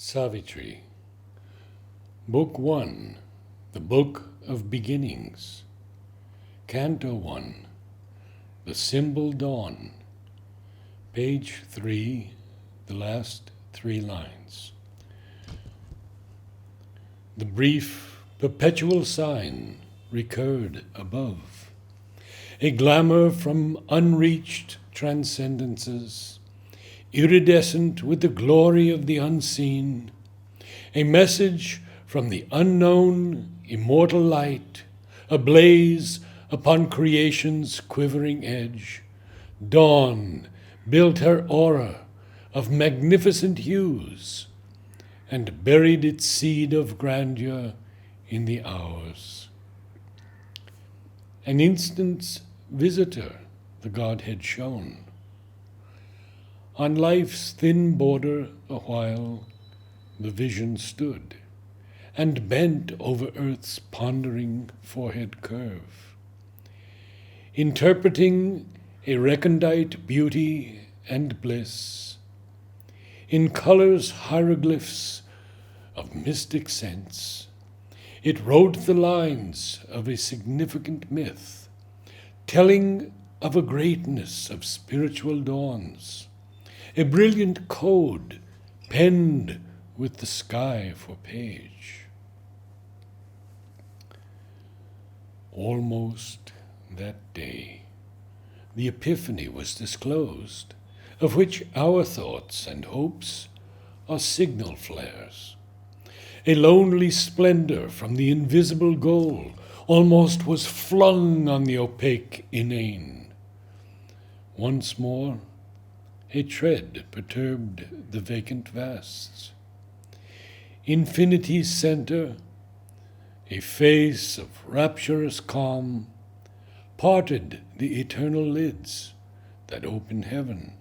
Savitri, Book 1, The Book of Beginnings, Canto 1, The Symbol Dawn, page 3, the last 3 lines. The brief, perpetual sign recurred above, a glamour from unreached transcendences, iridescent with the glory of the unseen, a message from the unknown immortal light, ablaze upon creation's quivering edge. Dawn built her aura of magnificent hues and buried its seed of grandeur in the hours. An instant's visitor the Godhead shone. On life's thin border awhile the vision stood, and bent over earth's pondering forehead curve, interpreting a recondite beauty and bliss, in colors hieroglyphs of mystic sense. It wrote the lines of a significant myth, telling of a greatness of spiritual dawns, a brilliant code penned with the sky for page. Almost that day, the Epiphany was disclosed, of which our thoughts and hopes are signal flares. A lonely splendor from the invisible goal almost was flung on the opaque inane. Once more, a tread perturbed the vacant vasts. Infinity's center, a face of rapturous calm, parted the eternal lids that open heaven.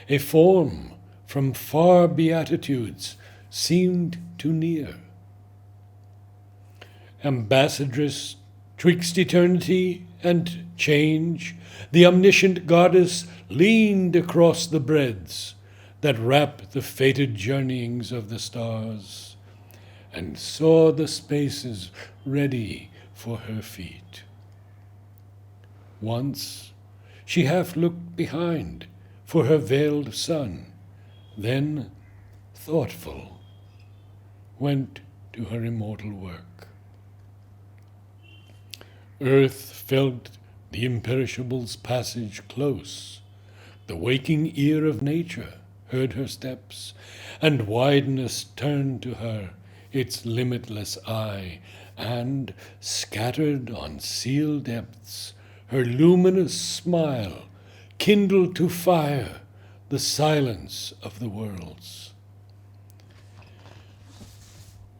A form from far beatitudes seemed too near. Ambassadress twixt eternity and change, the omniscient goddess leaned across the breadths that wrap the fated journeyings of the stars, and saw the spaces ready for her feet. Once she half looked behind for her veiled son, then, thoughtful, went to her immortal work. Earth felt the imperishable's passage close. The waking ear of nature heard her steps, and wideness turned to her its limitless eye, and, scattered on sealed depths, her luminous smile kindled to fire the silence of the worlds.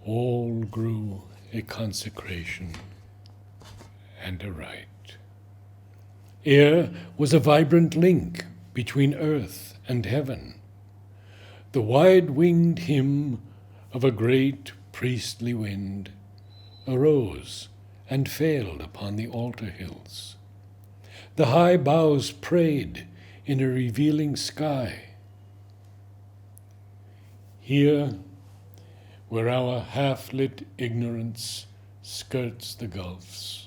All grew a consecration and a rite. Air was a vibrant link between earth and heaven. The wide-winged hymn of a great priestly wind arose and failed upon the altar hills. The high boughs prayed in a revealing sky. Here, where our half-lit ignorance skirts the gulfs,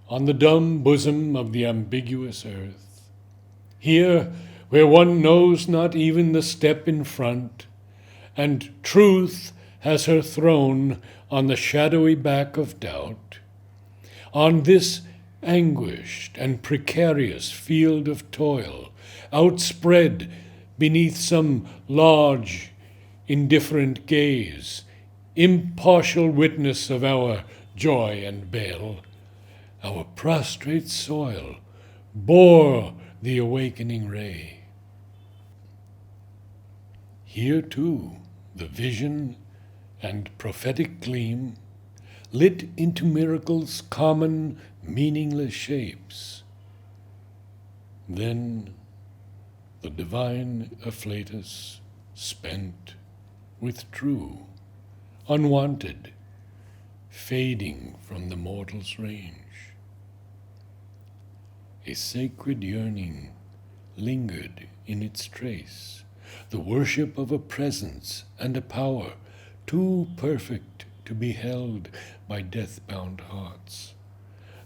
on the dumb bosom of the ambiguous earth, here where one knows not even the step in front, and truth has her throne on the shadowy back of doubt, on this anguished and precarious field of toil, outspread beneath some large, indifferent gaze, impartial witness of our joy and bale, our prostrate soil bore the awakening ray. Here too the vision and prophetic gleam lit into miracles common, meaningless shapes. Then the divine afflatus spent, withdrew, unwanted, fading from the mortal's range. A sacred yearning lingered in its trace, the worship of a presence and a power too perfect to be held by death-bound hearts,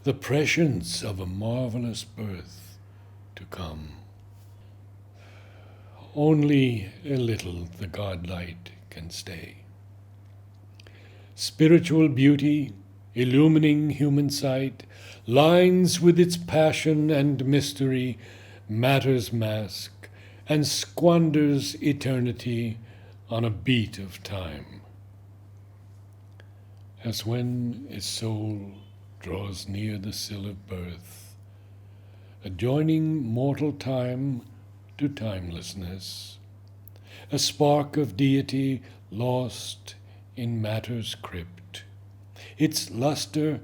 the prescience of a marvelous birth to come. Only a little the godlight can stay. Spiritual beauty, illumining human sight, lines with its passion and mystery matter's mask, and squanders eternity on a beat of time. As when a soul draws near the sill of birth, adjoining mortal time to timelessness, a spark of deity lost in matter's crypt, its luster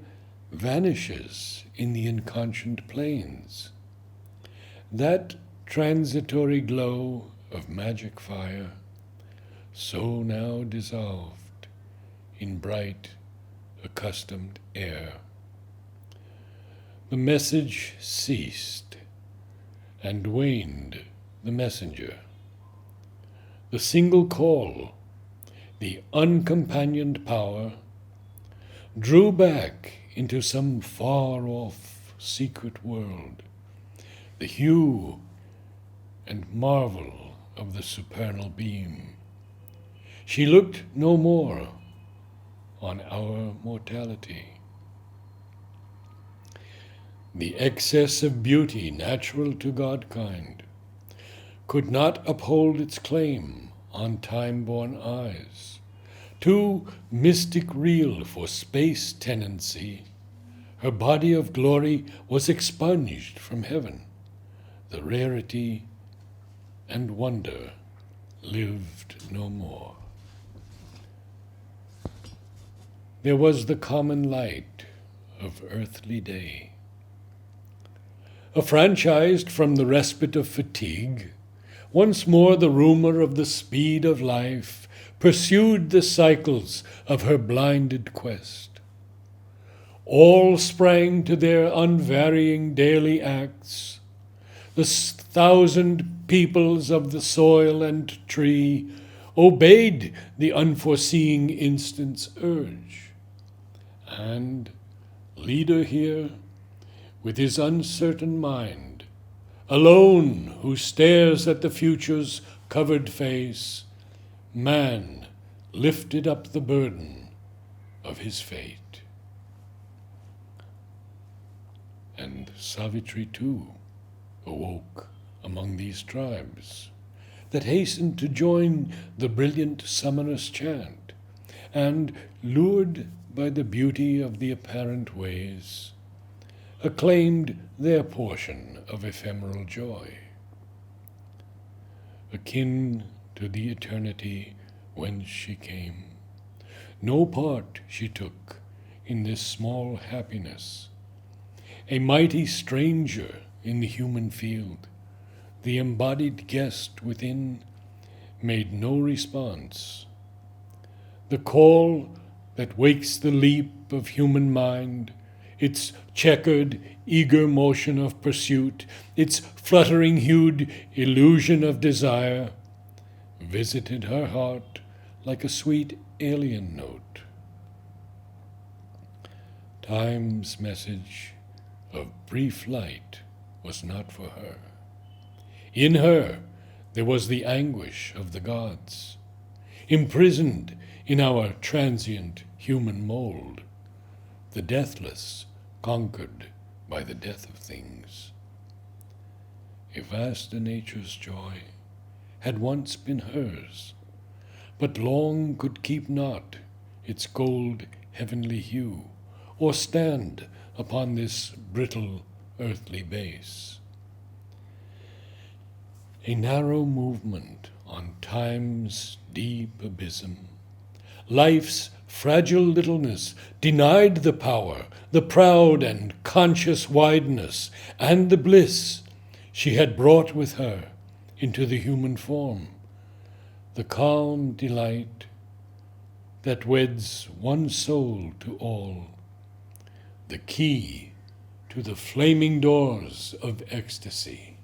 vanishes in the inconscient plains. That transitory glow of magic fire, so now dissolved in bright, accustomed air. The message ceased, and waned the messenger. The single call, the uncompanioned power, drew back into some far-off secret world the hue and marvel of the supernal beam. She looked no more on our mortality. The excess of beauty natural to Godkind could not uphold its claim on time-born eyes. Too mystic real for space tenancy, her body of glory was expunged from heaven. The rarity and wonder lived no more. There was the common light of earthly day. Affranchised from the respite of fatigue, once more the rumor of the speed of life pursued the cycles of her blinded quest. All sprang to their unvarying daily acts. The 1,000 peoples of the soil and tree obeyed the unforeseeing instant's urge. And, leader here, with his uncertain mind, alone who stares at the future's covered face, man lifted up the burden of his fate. And Savitri too awoke among these tribes that hastened to join the brilliant summoner's chant, and, lured by the beauty of the apparent ways, acclaimed their portion of ephemeral joy. Akin to the eternity whence she came, no part she took in this small happiness. A mighty stranger in the human field, the embodied guest within made no response. The call that wakes the leap of human mind, its checkered, eager motion of pursuit, its fluttering-hued illusion of desire, visited her heart like a sweet alien note. Time's message of brief light was not for her. In her there was the anguish of the gods, imprisoned in our transient human mold, the deathless conquered by the death of things. A vaster nature's joy had once been hers, but long could keep not its gold heavenly hue, or stand upon this brittle earthly base. A narrow movement on time's deep abysm, life's fragile littleness denied the power, the proud and conscious wideness, and the bliss she had brought with her into the human form, the calm delight that weds one soul to all, the key to the flaming doors of ecstasy.